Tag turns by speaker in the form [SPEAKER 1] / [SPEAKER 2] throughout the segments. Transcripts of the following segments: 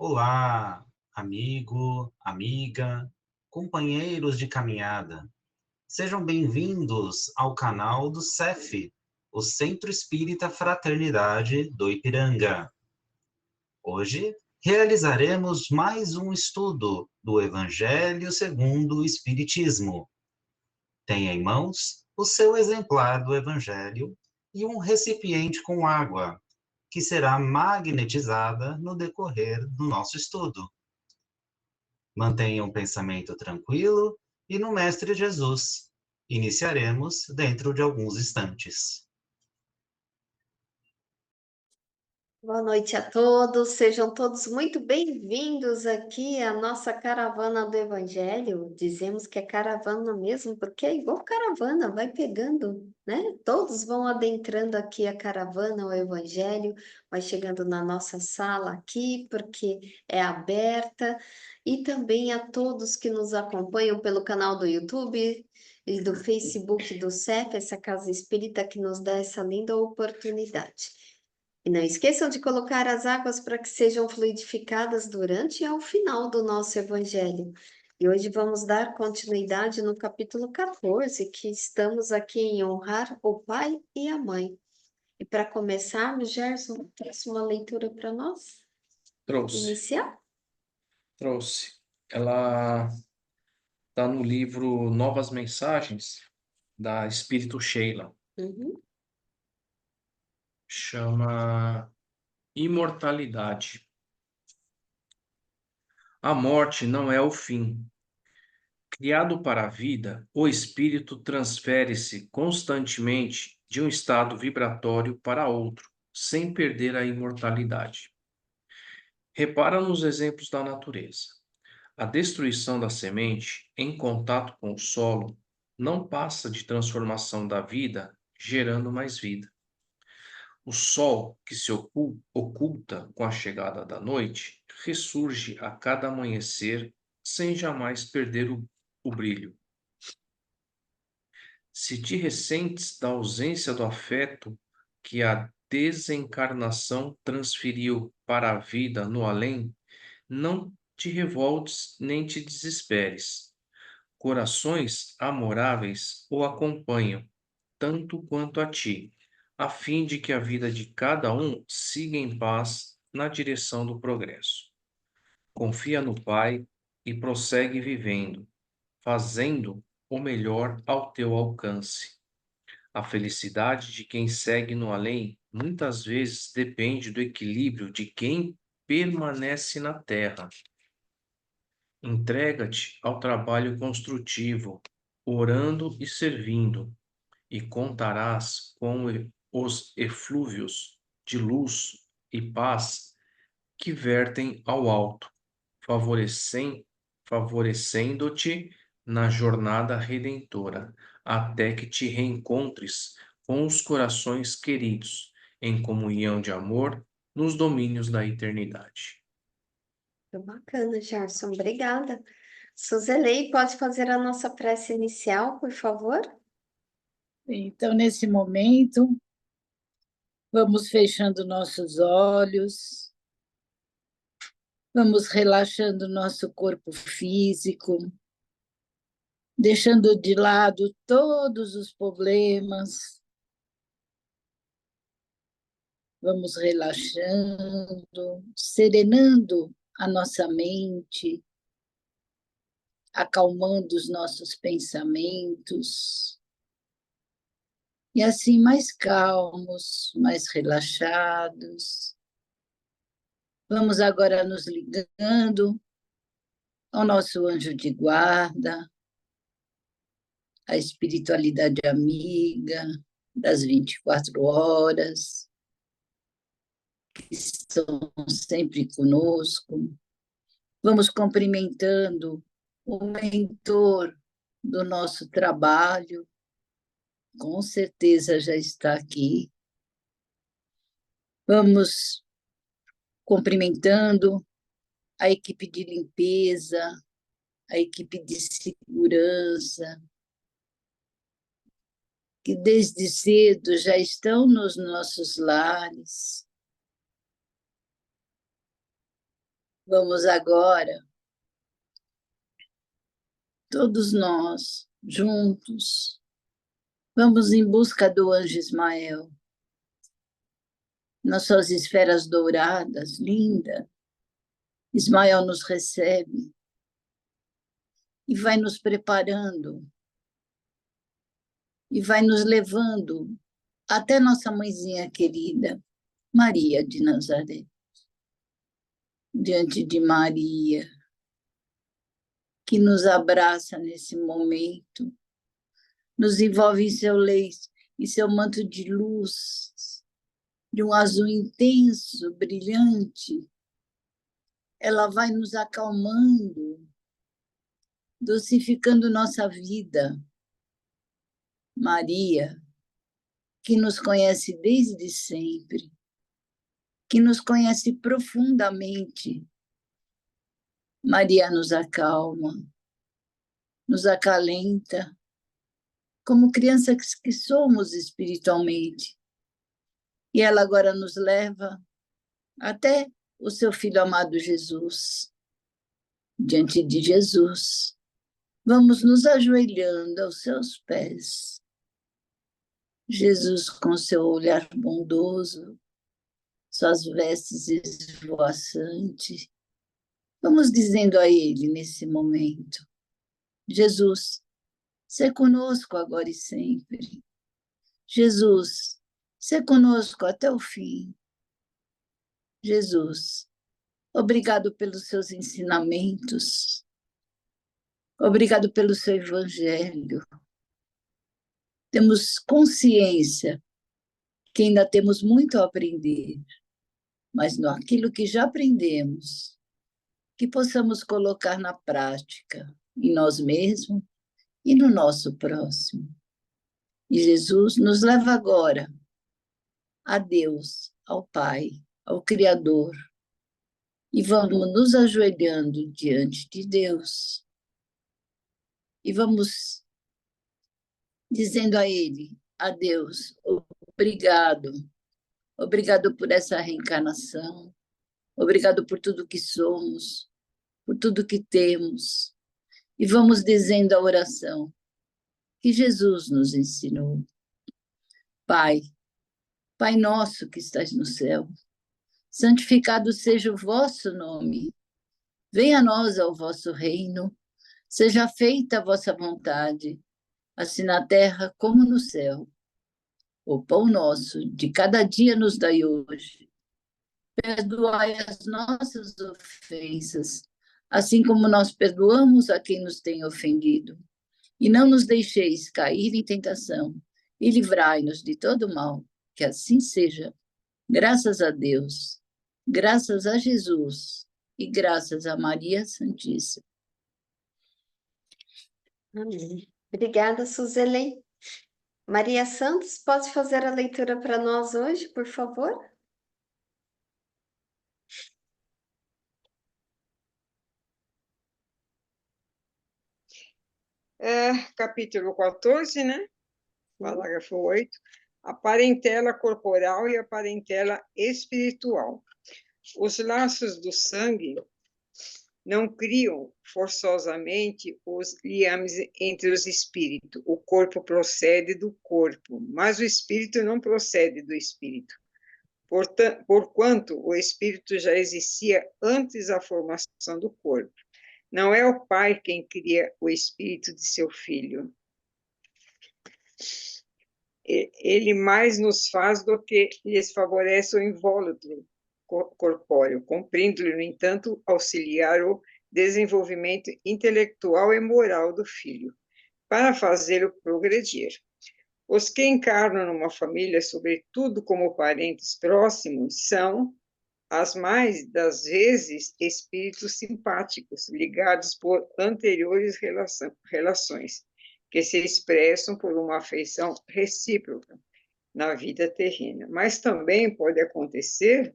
[SPEAKER 1] Olá, amigo, amiga, companheiros de caminhada. Sejam bem-vindos ao canal do CEF, o Centro Espírita Fraternidade do Ipiranga. Hoje realizaremos mais um estudo do Evangelho segundo o Espiritismo. Tenha em mãos o seu exemplar do Evangelho e um recipiente com água, que será magnetizada no decorrer do nosso estudo. Mantenha um pensamento tranquilo e no Mestre Jesus. Iniciaremos dentro de alguns instantes.
[SPEAKER 2] Boa noite a todos, sejam todos muito bem-vindos aqui à nossa caravana do Evangelho. Dizemos que é caravana mesmo, porque é igual caravana, vai pegando, né? Todos vão adentrando aqui a caravana, o Evangelho, vai chegando na nossa sala aqui, porque é aberta, e também a todos que nos acompanham pelo canal do YouTube e do Facebook do CEF, essa Casa Espírita que nos dá essa linda oportunidade. E não esqueçam de colocar as águas para que sejam fluidificadas durante e ao final do nosso Evangelho. E hoje vamos dar continuidade no capítulo 14, que estamos aqui em honrar o pai e a mãe. E para começarmos, Gerson, trouxe uma leitura para nós? Iniciar?
[SPEAKER 3] Trouxe. Ela está no livro Novas Mensagens, da Espírito Sheila. Chama Imortalidade. A morte não é o fim. Criado para a vida, o espírito transfere-se constantemente de um estado vibratório para outro, sem perder a imortalidade. Repara nos exemplos da natureza. A destruição da semente, em contato com o solo, não passa de transformação da vida, gerando mais vida. O sol, que se oculta com a chegada da noite, ressurge a cada amanhecer, sem jamais perder o brilho. Se te ressentes da ausência do afeto que a desencarnação transferiu para a vida no além, não te revoltes nem te desesperes. Corações amoráveis o acompanham, tanto quanto a ti, a fim de que a vida de cada um siga em paz na direção do progresso. Confia no Pai e prossegue vivendo, fazendo o melhor ao teu alcance. A felicidade de quem segue no além muitas vezes depende do equilíbrio de quem permanece na terra. Entrega-te ao trabalho construtivo, orando e servindo, e contarás com os eflúvios de luz e paz que vertem ao alto, favorecendo-te na jornada redentora, até que te reencontres com os corações queridos, em comunhão de amor nos domínios da eternidade.
[SPEAKER 2] Muito bacana, Gerson, obrigada. Suzelei, pode fazer a nossa prece inicial, por favor?
[SPEAKER 4] Então, nesse momento, vamos fechando nossos olhos, vamos relaxando nosso corpo físico, deixando de lado todos os problemas, vamos relaxando, serenando a nossa mente, acalmando os nossos pensamentos, e assim mais calmos, mais relaxados. Vamos agora nos ligando ao nosso anjo de guarda, a espiritualidade amiga das 24 horas, que estão sempre conosco. Vamos cumprimentando o mentor do nosso trabalho, com certeza já está aqui. Vamos cumprimentando a equipe de limpeza, a equipe de segurança, que desde cedo já estão nos nossos lares. Vamos agora, todos nós, juntos, vamos em busca do anjo Ismael, nas suas esferas douradas, linda. Ismael nos recebe e vai nos preparando e vai nos levando até nossa mãezinha querida, Maria de Nazaré. Diante de Maria, que nos abraça nesse momento, nos envolve em seu leito, em seu manto de luz, de um azul intenso, brilhante. Ela vai nos acalmando, dosificando nossa vida. Maria, que nos conhece desde sempre, que nos conhece profundamente. Maria nos acalma, nos acalenta, como crianças que somos espiritualmente. E ela agora nos leva até o seu filho amado Jesus. Diante de Jesus, vamos nos ajoelhando aos seus pés. Jesus, com seu olhar bondoso, suas vestes esvoaçantes, vamos dizendo a ele nesse momento: Jesus, sê conosco agora e sempre. Jesus, sê conosco até o fim. Jesus, obrigado pelos seus ensinamentos. Obrigado pelo seu evangelho. Temos consciência que ainda temos muito a aprender, mas naquilo que já aprendemos, que possamos colocar na prática, em nós mesmos e no nosso próximo. E Jesus nos leva agora a Deus, ao Pai, ao Criador, e vamos nos ajoelhando diante de Deus e vamos dizendo a Ele, a Deus, obrigado, obrigado por essa reencarnação, obrigado por tudo que somos, por tudo que temos. E vamos dizendo a oração que Jesus nos ensinou. Pai, Pai nosso que estás no céu, santificado seja o vosso nome. Venha a nós o vosso reino, seja feita a vossa vontade, assim na terra como no céu. O pão nosso de cada dia nos dai hoje. Perdoai as nossas ofensas, assim como nós perdoamos a quem nos tem ofendido. E não nos deixeis cair em tentação, e livrai-nos de todo mal, que assim seja. Graças a Deus, graças a Jesus e graças a Maria Santíssima.
[SPEAKER 2] Amém. Obrigada, Suzeli. Maria Santos, pode fazer a leitura para nós hoje, por favor?
[SPEAKER 5] Capítulo 14, né? Parágrafo 8. A parentela corporal e a parentela espiritual. Os laços do sangue não criam forçosamente os liames entre os espíritos. O corpo procede do corpo, mas o espírito não procede do espírito. Porquanto o espírito já existia antes da formação do corpo. Não é o pai quem cria o espírito de seu filho. Ele mais nos faz do que lhes favorece o invólucro corpóreo, cumprindo-lhe, no entanto, auxiliar o desenvolvimento intelectual e moral do filho, para fazê-lo progredir. Os que encarnam numa família, sobretudo como parentes próximos, são, as mais das vezes, espíritos simpáticos, ligados por anteriores relações, que se expressam por uma afeição recíproca na vida terrena. Mas também pode acontecer,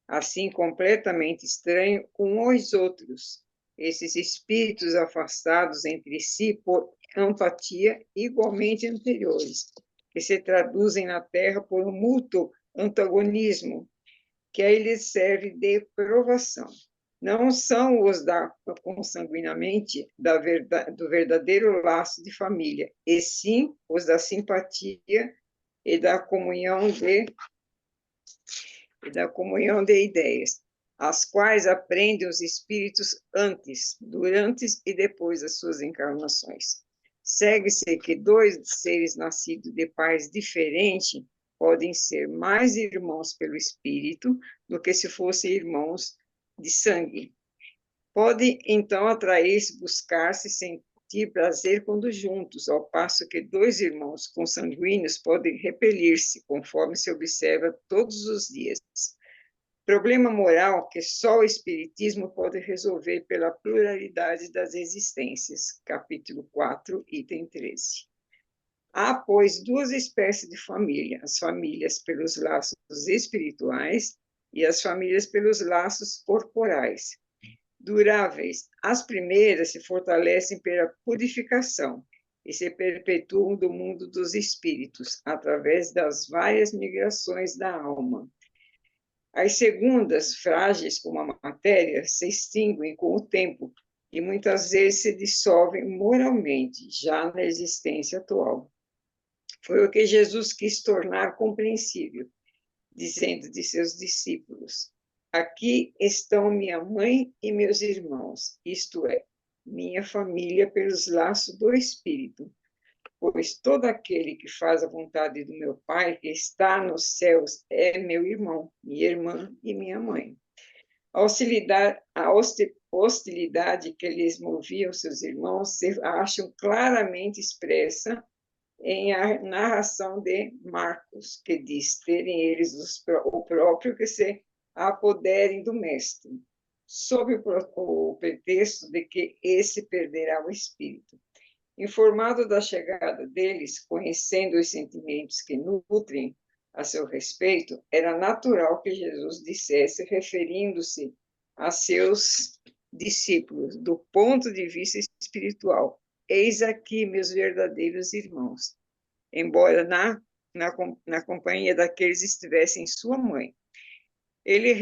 [SPEAKER 5] assim, completamente estranho com os outros, esses espíritos afastados entre si por empatia igualmente anteriores, que se traduzem na Terra por um mútuo antagonismo, que aí lhes serve de provação. não são os da consanguinamente do verdadeiro laço de família, e sim os da simpatia e da comunhão de ideias, as quais aprendem os espíritos antes, durante e depois das suas encarnações. Segue-se que dois seres nascidos de pais diferentes podem ser mais irmãos pelo espírito do que se fossem irmãos de sangue. Pode, então, atrair-se, buscar-se, sentir prazer quando juntos, ao passo que dois irmãos consanguíneos podem repelir-se, conforme se observa todos os dias. Problema moral que só o Espiritismo pode resolver pela pluralidade das existências. Capítulo 4, item 13. Há, pois, duas espécies de família: as famílias pelos laços espirituais e as famílias pelos laços corporais. Duráveis, as primeiras se fortalecem pela purificação e se perpetuam do mundo dos espíritos, através das várias migrações da alma. As segundas, frágeis como a matéria, se extinguem com o tempo e muitas vezes se dissolvem moralmente, já na existência atual. Foi o que Jesus quis tornar compreensível, dizendo de seus discípulos: aqui estão minha mãe e meus irmãos, isto é, minha família pelos laços do Espírito. Pois todo aquele que faz a vontade do meu Pai, que está nos céus, é meu irmão, minha irmã e minha mãe. A hostilidade que lhes movia os seus irmãos se acham claramente expressa em a narração de Marcos, que diz terem eles o próprio que se apoderem do mestre, sob o pretexto de que esse perderá o espírito. Informado da chegada deles, conhecendo os sentimentos que nutrem a seu respeito, era natural que Jesus dissesse, referindo-se a seus discípulos, do ponto de vista espiritual: eis aqui meus verdadeiros irmãos, embora na companhia daqueles estivessem sua mãe. Ele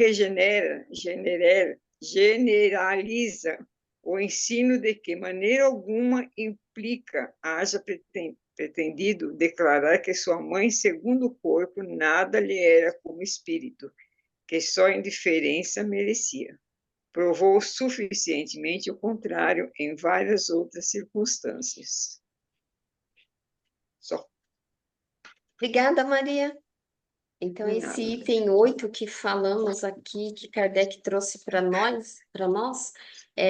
[SPEAKER 5] generaliza o ensino de que maneira alguma implica haja pretendido declarar que sua mãe, segundo o corpo, nada lhe era como espírito, que só indiferença merecia. Provou suficientemente o contrário em várias outras circunstâncias. Só.
[SPEAKER 2] Obrigada, Maria. Então,
[SPEAKER 5] De
[SPEAKER 2] esse
[SPEAKER 5] nada.
[SPEAKER 2] item 8 que falamos aqui, que Kardec trouxe para nós,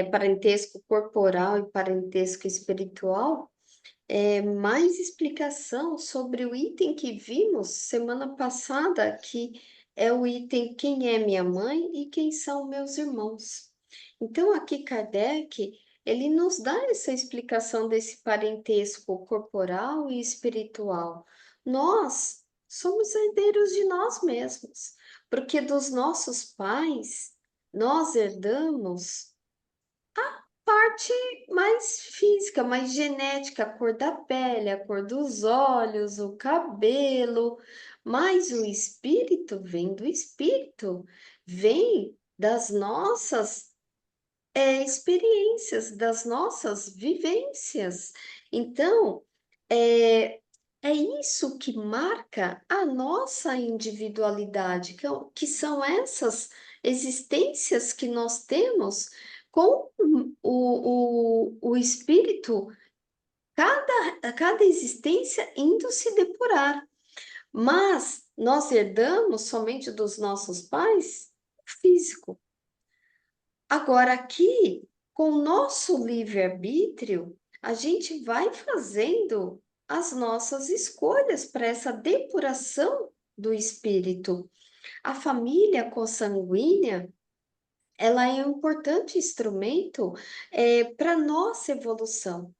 [SPEAKER 2] parentesco corporal e parentesco espiritual, é mais explicação sobre o item que vimos semana passada, que é o item quem é minha mãe e quem são meus irmãos. Então, aqui Kardec, ele nos dá essa explicação desse parentesco corporal e espiritual. Nós somos herdeiros de nós mesmos, porque dos nossos pais nós herdamos parte mais física, mais genética, a cor da pele, a cor dos olhos, o cabelo, mas o espírito vem do espírito, vem das nossas experiências, das nossas vivências. Então, é isso que marca a nossa individualidade, que são essas existências que nós temos com o espírito, cada existência indo se depurar. Mas nós herdamos somente dos nossos pais o físico. Agora, aqui, com o nosso livre-arbítrio, a gente vai fazendo as nossas escolhas para essa depuração do espírito. A família consanguínea, ela é um importante instrumento para a nossa evolução.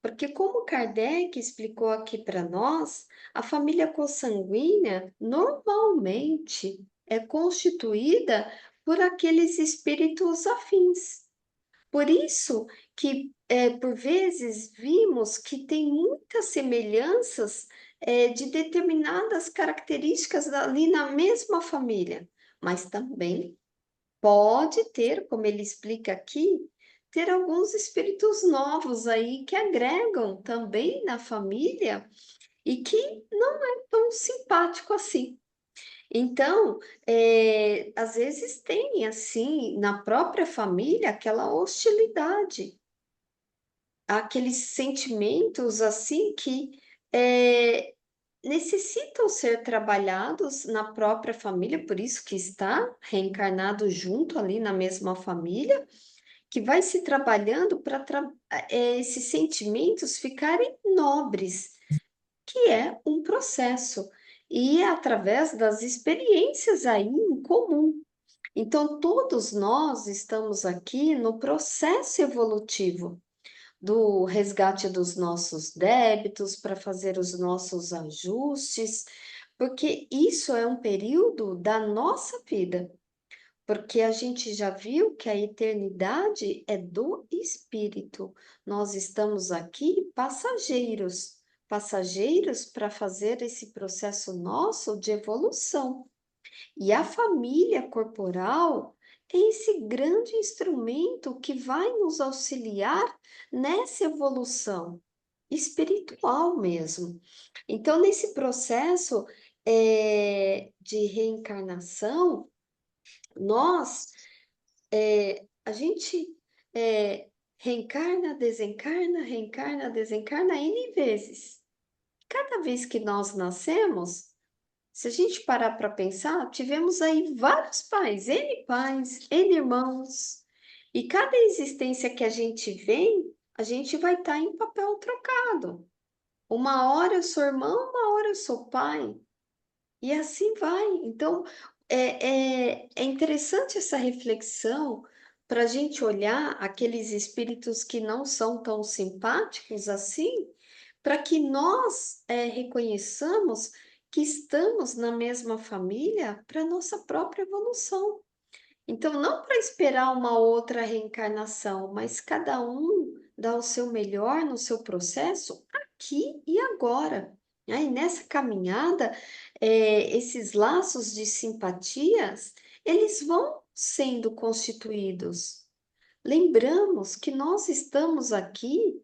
[SPEAKER 2] Porque, como Kardec explicou aqui para nós, a família consanguínea normalmente é constituída por aqueles espíritos afins. Por isso que, por vezes, vimos que tem muitas semelhanças de determinadas características ali na mesma família, mas também pode ter, como ele explica aqui, ter alguns espíritos novos aí que agregam também na família e que não é tão simpático assim. Então, às vezes tem, assim, na própria família, aquela hostilidade, aqueles sentimentos, assim, que necessitam ser trabalhados na própria família, por isso que está reencarnado junto ali na mesma família, que vai se trabalhando para esses sentimentos ficarem nobres, que é um processo, e é através das experiências aí em comum. Então, todos nós estamos aqui no processo evolutivo do resgate dos nossos débitos, para fazer os nossos ajustes, porque isso é um período da nossa vida, porque a gente já viu que a eternidade é do espírito. Nós estamos aqui passageiros, passageiros para fazer esse processo nosso de evolução. E a família corporal é esse grande instrumento que vai nos auxiliar nessa evolução espiritual mesmo. Então, nesse processo de reencarnação, nós, a gente reencarna, desencarna N vezes. Cada vez que nós nascemos, se a gente parar para pensar, tivemos aí vários pais, N irmãos, e cada existência que a gente vem, a gente vai estar em papel trocado. Uma hora eu sou irmão, uma hora eu sou pai, e assim vai. Então, é interessante essa reflexão para a gente olhar aqueles espíritos que não são tão simpáticos assim, para que nós reconheçamos que estamos na mesma família para nossa própria evolução. Então, não para esperar uma outra reencarnação, mas cada um dá o seu melhor no seu processo aqui e agora. Aí, nessa caminhada, esses laços de simpatias, eles vão sendo constituídos. Lembramos que nós estamos aqui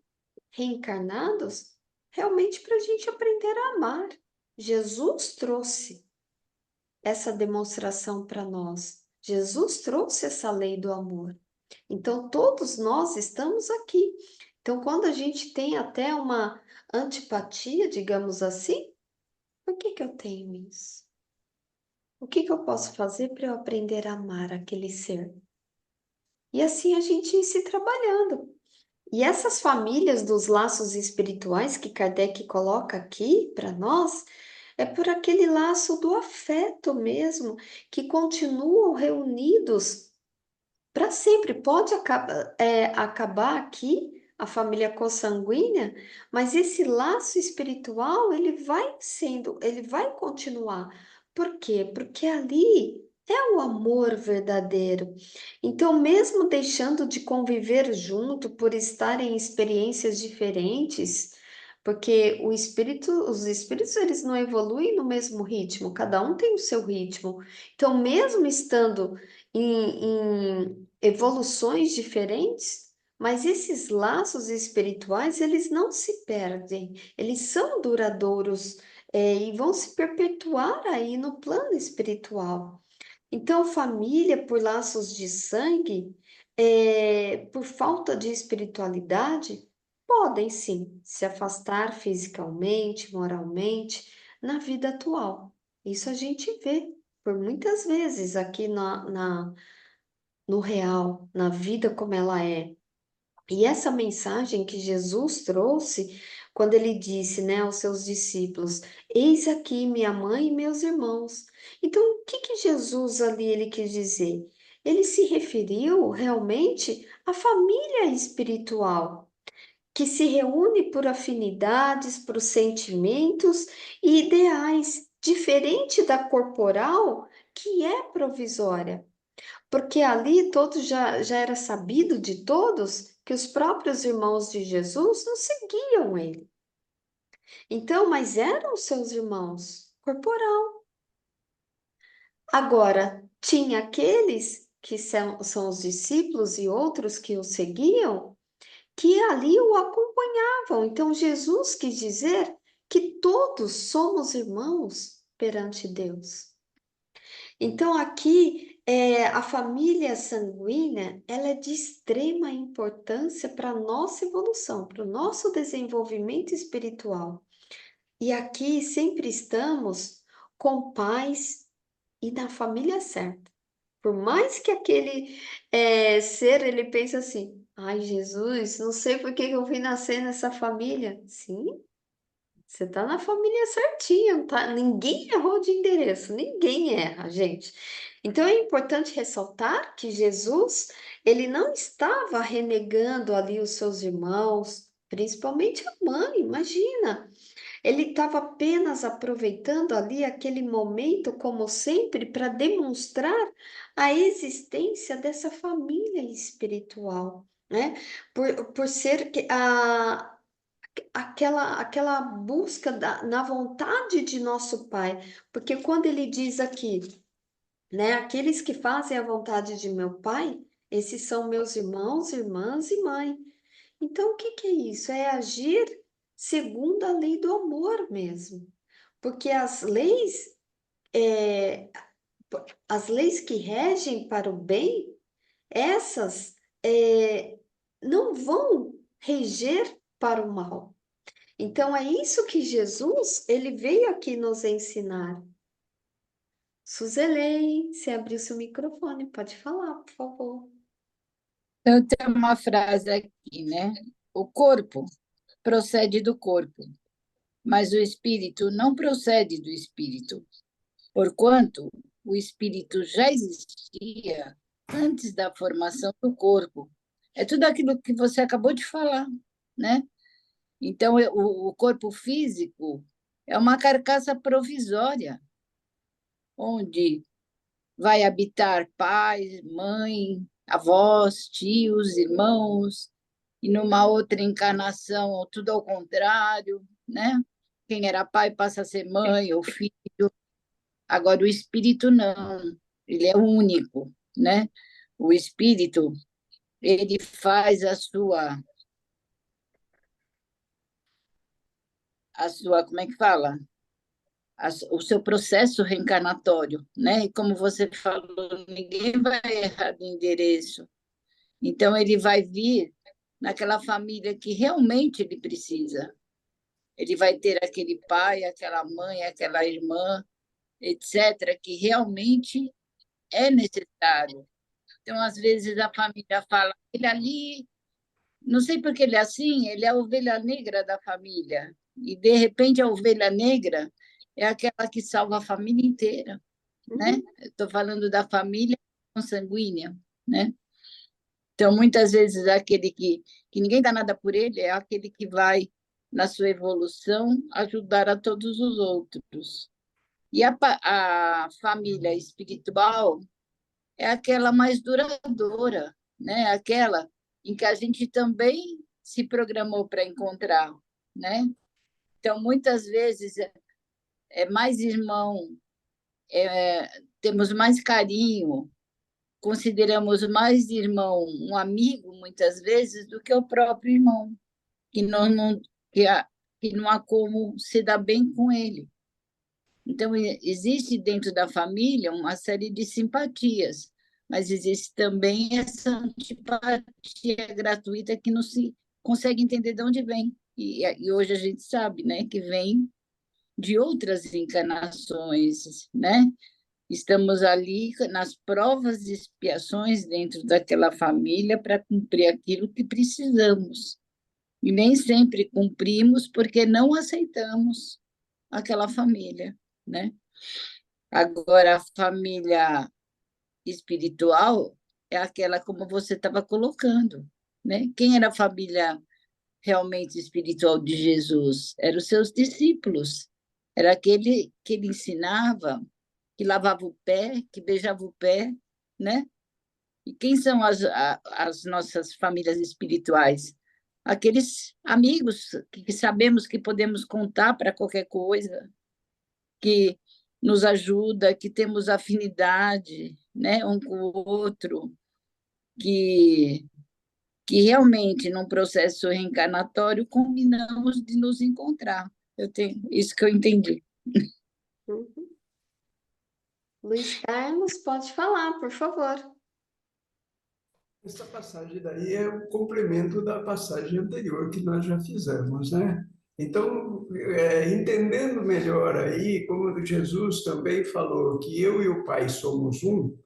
[SPEAKER 2] reencarnados realmente para a gente aprender a amar. Jesus trouxe essa demonstração para nós. Jesus trouxe essa lei do amor. Então, todos nós estamos aqui. Então, quando a gente tem até uma antipatia, digamos assim, por que eu tenho isso? O que eu posso fazer para eu aprender a amar aquele ser? E assim a gente ir se trabalhando. E essas famílias dos laços espirituais que Kardec coloca aqui para nós, é por aquele laço do afeto mesmo, que continuam reunidos para sempre. Pode acabar aqui a família consanguínea, mas esse laço espiritual, ele vai continuar. Por quê? Porque ali é o amor verdadeiro. Então, mesmo deixando de conviver junto por estar em experiências diferentes, porque os espíritos eles não evoluem no mesmo ritmo, cada um tem o seu ritmo. Então, mesmo estando em evoluções diferentes, mas esses laços espirituais, eles não se perdem, eles são duradouros, e vão se perpetuar aí no plano espiritual. Então, família por laços de sangue, por falta de espiritualidade, podem sim se afastar fisicamente, moralmente, na vida atual. Isso a gente vê por muitas vezes aqui no real, na vida como ela é. E essa mensagem que Jesus trouxe, quando ele disse, né, aos seus discípulos: Eis aqui minha mãe e meus irmãos. Então, o que Jesus ali ele quis dizer? Ele se referiu realmente à família espiritual, que se reúne por afinidades, por sentimentos e ideais, diferente da corporal, que é provisória. Porque ali todos já era sabido de todos que os próprios irmãos de Jesus não seguiam ele. Então, mas eram os seus irmãos corporal. Agora, tinha aqueles que são os discípulos e outros que o seguiam, que ali o acompanhavam. Então, Jesus quis dizer que todos somos irmãos perante Deus. Então, aqui, a família sanguínea, ela é de extrema importância para a nossa evolução, para o nosso desenvolvimento espiritual. E aqui sempre estamos com paz e na família certa. Por mais que aquele ser, ele pense assim, ai, Jesus, não sei por que eu vim nascer nessa família. Sim, você está na família certinha, não tá? Ninguém errou de endereço, ninguém erra, gente. Então é importante ressaltar que Jesus, ele não estava renegando ali os seus irmãos, principalmente a mãe, imagina. Ele estava apenas aproveitando ali aquele momento, como sempre, para demonstrar a existência dessa família espiritual, né? Por ser aquela busca na vontade de nosso Pai. Porque quando ele diz aqui, né? Aqueles que fazem a vontade de meu Pai, esses são meus irmãos, irmãs e mãe. Então, o que que é isso? É agir segundo a lei do amor mesmo. Porque é, as leis que regem para o bem, essas não vão reger para o mal. Então, é isso que Jesus, ele veio aqui nos ensinar. Suzelei, você abriu seu microfone, pode falar, por favor.
[SPEAKER 4] Então, tem uma frase aqui, né? O corpo procede do corpo, mas o espírito não procede do espírito, porquanto o espírito já existia antes da formação do corpo. É tudo aquilo que você acabou de falar, né? Então, o corpo físico é uma carcaça provisória, onde vai habitar pai, mãe, avós, tios, irmãos, e numa outra encarnação, tudo ao contrário, né? Quem era pai passa a ser mãe ou filho. Agora, o espírito não, ele é único, né? O espírito, ele faz como é que fala? O seu processo reencarnatório, né? E como você falou, ninguém vai errar do endereço. Então, ele vai vir naquela família que realmente ele precisa. Ele vai ter aquele pai, aquela mãe, aquela irmã, etc., que realmente é necessário. Então, às vezes, a família fala, ele ali, não sei porque ele é assim, ele é a ovelha negra da família. E, de repente, a ovelha negra é aquela que salva a família inteira, né? Estou falando da família consanguínea, né? Então, muitas vezes, aquele que ninguém dá nada por ele é aquele que vai, na sua evolução, ajudar a todos os outros. E a família espiritual é aquela mais duradoura, né? Aquela em que a gente também se programou para encontrar, né? Então, muitas vezes, é mais irmão, temos mais carinho, consideramos mais irmão um amigo, muitas vezes, do que o próprio irmão, que que não há como se dar bem com ele. Então, existe dentro da família uma série de simpatias, mas existe também essa antipatia gratuita que não se consegue entender de onde vem. E hoje a gente sabe, né, que vem de outras encarnações, né? Estamos ali nas provas e expiações dentro daquela família para cumprir aquilo que precisamos. E nem sempre cumprimos porque não aceitamos aquela família, né? Agora, a família espiritual é aquela como você estava colocando, né? Quem era a família realmente espiritual de Jesus? Eram os seus discípulos. Era aquele que ele ensinava, que lavava o pé, que beijava o pé, né? E quem são as nossas famílias espirituais? Aqueles amigos que sabemos que podemos contar para qualquer coisa, que nos ajuda, que temos afinidade, né, um com o outro, que realmente, num processo reencarnatório, combinamos de nos encontrar. Eu tenho isso que eu entendi.
[SPEAKER 2] Uhum. Luiz Carlos, pode falar, por favor.
[SPEAKER 6] Essa passagem daí é o complemento da passagem anterior que nós já fizemos, né? Então, entendendo melhor aí, como Jesus também falou que eu e o Pai somos um,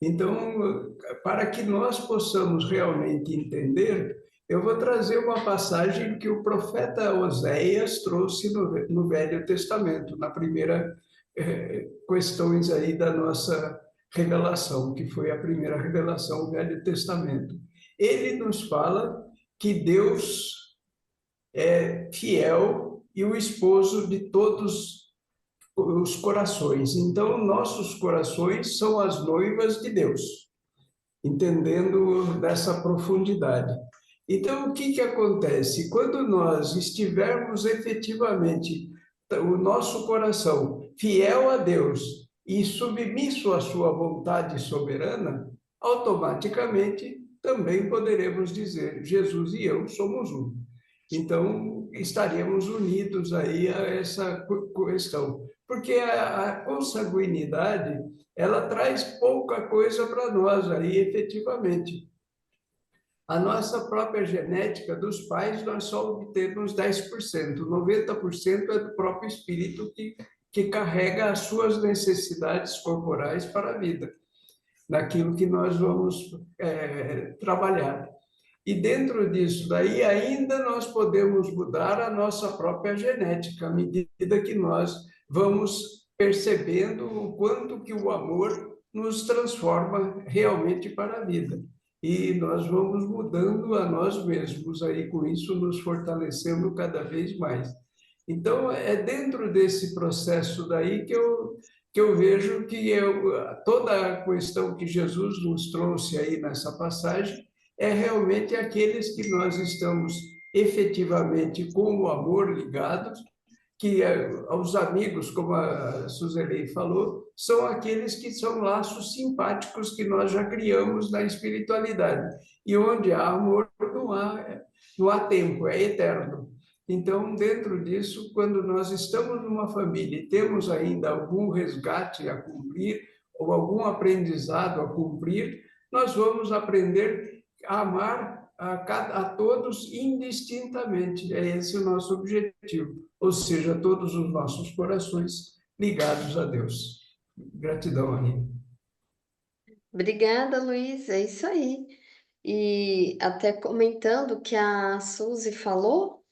[SPEAKER 6] então, para que nós possamos realmente entender, eu vou trazer uma passagem que o profeta Oséias trouxe no Velho Testamento, na primeira questões aí da nossa revelação, que foi a primeira revelação do Velho Testamento. Ele nos fala que Deus é fiel e o esposo de todos os corações. Então, nossos corações são as noivas de Deus, entendendo dessa profundidade. Então, o que acontece? Quando nós estivermos efetivamente, o nosso coração fiel a Deus e submisso à sua vontade soberana, automaticamente também poderemos dizer: Jesus e eu somos um. Então, estaríamos unidos aí a essa questão. Porque a consanguinidade, ela traz pouca coisa para nós aí, efetivamente. A nossa própria genética dos pais, nós só obtemos 10%. 90% é do próprio espírito que carrega as suas necessidades corporais para a vida, naquilo que nós vamos trabalhar. E dentro disso daí, ainda nós podemos mudar a nossa própria genética, à medida que nós vamos percebendo o quanto que o amor nos transforma realmente para a vida. E nós vamos mudando a nós mesmos, aí com isso nos fortalecendo cada vez mais. Então, é dentro desse processo daí que eu vejo que toda a questão que Jesus nos trouxe aí nessa passagem é realmente aqueles que nós estamos efetivamente com o amor ligados, que os amigos, como a Suzeli falou, são aqueles que são laços simpáticos que nós já criamos na espiritualidade. E onde há amor, não há tempo, é eterno. Então, dentro disso, quando nós estamos numa família e temos ainda algum resgate a cumprir, ou algum aprendizado a cumprir, nós vamos aprender a amar a todos indistintamente. É esse o nosso objetivo, ou seja, todos os nossos corações ligados a Deus. Gratidão, Aninha.
[SPEAKER 2] Obrigada, Luiz, é isso aí. E até comentando o que a Suzy falou,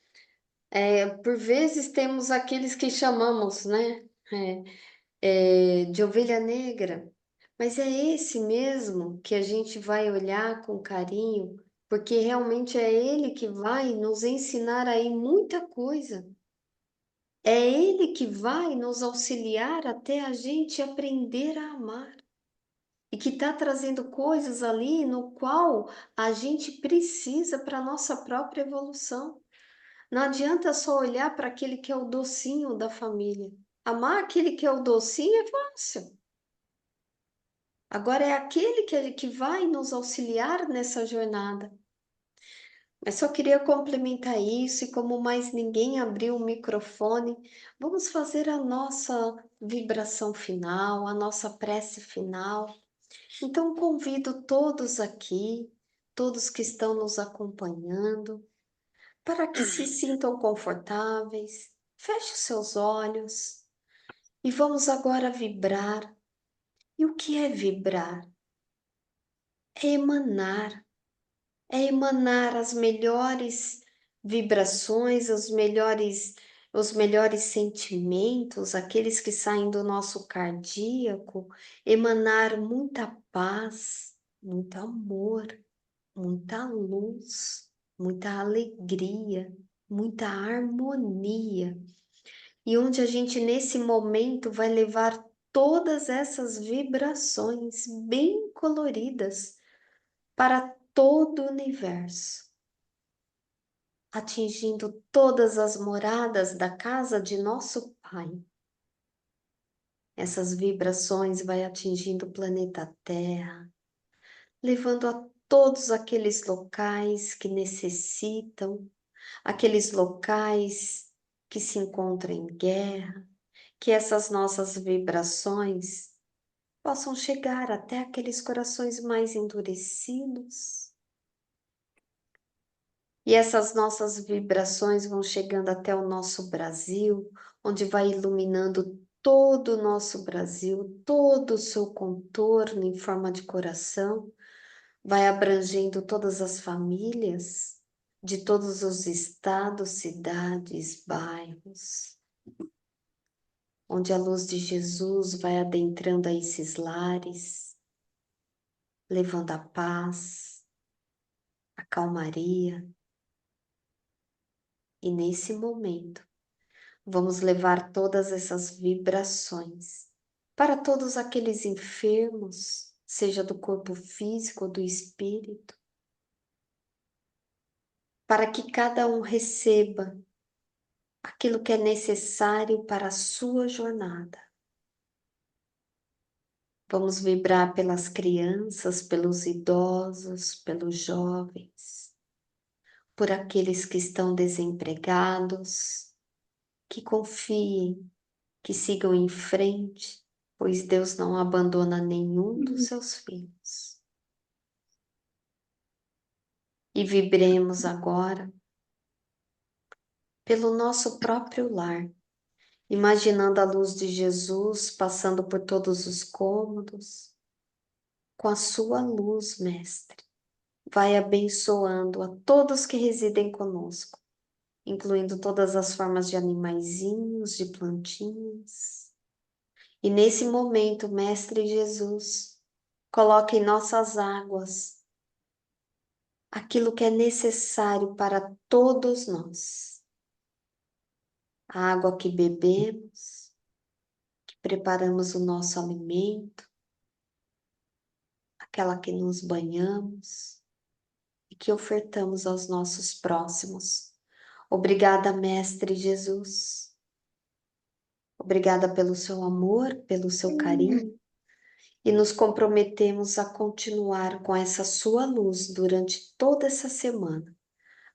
[SPEAKER 2] por vezes temos aqueles que chamamos, né, de ovelha negra, mas é esse mesmo que a gente vai olhar com carinho, porque realmente é ele que vai nos ensinar aí muita coisa. É ele que vai nos auxiliar até a gente aprender a amar. E que está trazendo coisas ali no qual a gente precisa para a nossa própria evolução. Não adianta só olhar para aquele que é o docinho da família. Amar aquele que é o docinho é fácil. Agora é aquele que vai nos auxiliar nessa jornada. Mas só queria complementar isso, e como mais ninguém abriu o microfone, vamos fazer a nossa vibração final, a nossa prece final. Então, convido todos aqui, todos que estão nos acompanhando, para que se sintam confortáveis, feche os seus olhos e vamos agora vibrar. E o que é vibrar? É emanar as melhores vibrações, os melhores sentimentos, aqueles que saem do nosso cardíaco, emanar muita paz, muito amor, muita luz, muita alegria, muita harmonia. E onde a gente nesse momento vai levar todas essas vibrações bem coloridas para todo o universo, atingindo todas as moradas da casa de nosso Pai. Essas vibrações vai atingindo o planeta Terra, levando a todos aqueles locais que necessitam, aqueles locais que se encontram em guerra, que essas nossas vibrações possam chegar até aqueles corações mais endurecidos. E essas nossas vibrações vão chegando até o nosso Brasil, onde vai iluminando todo o nosso Brasil, todo o seu contorno em forma de coração, vai abrangendo todas as famílias de todos os estados, cidades, bairros, onde a luz de Jesus vai adentrando a esses lares, levando a paz, a calmaria. E nesse momento, vamos levar todas essas vibrações para todos aqueles enfermos, seja do corpo físico ou do espírito, para que cada um receba aquilo que é necessário para a sua jornada. Vamos vibrar pelas crianças, pelos idosos, pelos jovens, por aqueles que estão desempregados, que confiem, que sigam em frente, pois Deus não abandona nenhum dos seus filhos. E vibremos agora pelo nosso próprio lar, imaginando a luz de Jesus passando por todos os cômodos, com a sua luz, Mestre. Vai abençoando a todos que residem conosco, incluindo todas as formas de animaizinhos, de plantinhas. E nesse momento, Mestre Jesus, coloque em nossas águas aquilo que é necessário para todos nós. A água que bebemos, que preparamos o nosso alimento, aquela que nos banhamos e que ofertamos aos nossos próximos. Obrigada, Mestre Jesus. Obrigada pelo seu amor, pelo seu carinho. E nos comprometemos a continuar com essa sua luz durante toda essa semana,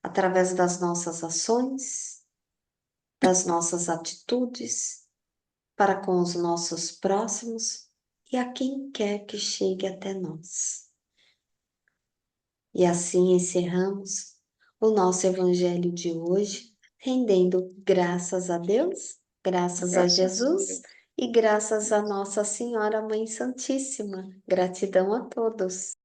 [SPEAKER 2] através das nossas ações, das nossas atitudes, para com os nossos próximos e a quem quer que chegue até nós. E assim encerramos o nosso evangelho de hoje, rendendo graças a Deus, graças a Jesus e graças a Nossa Senhora Mãe Santíssima. Gratidão a todos.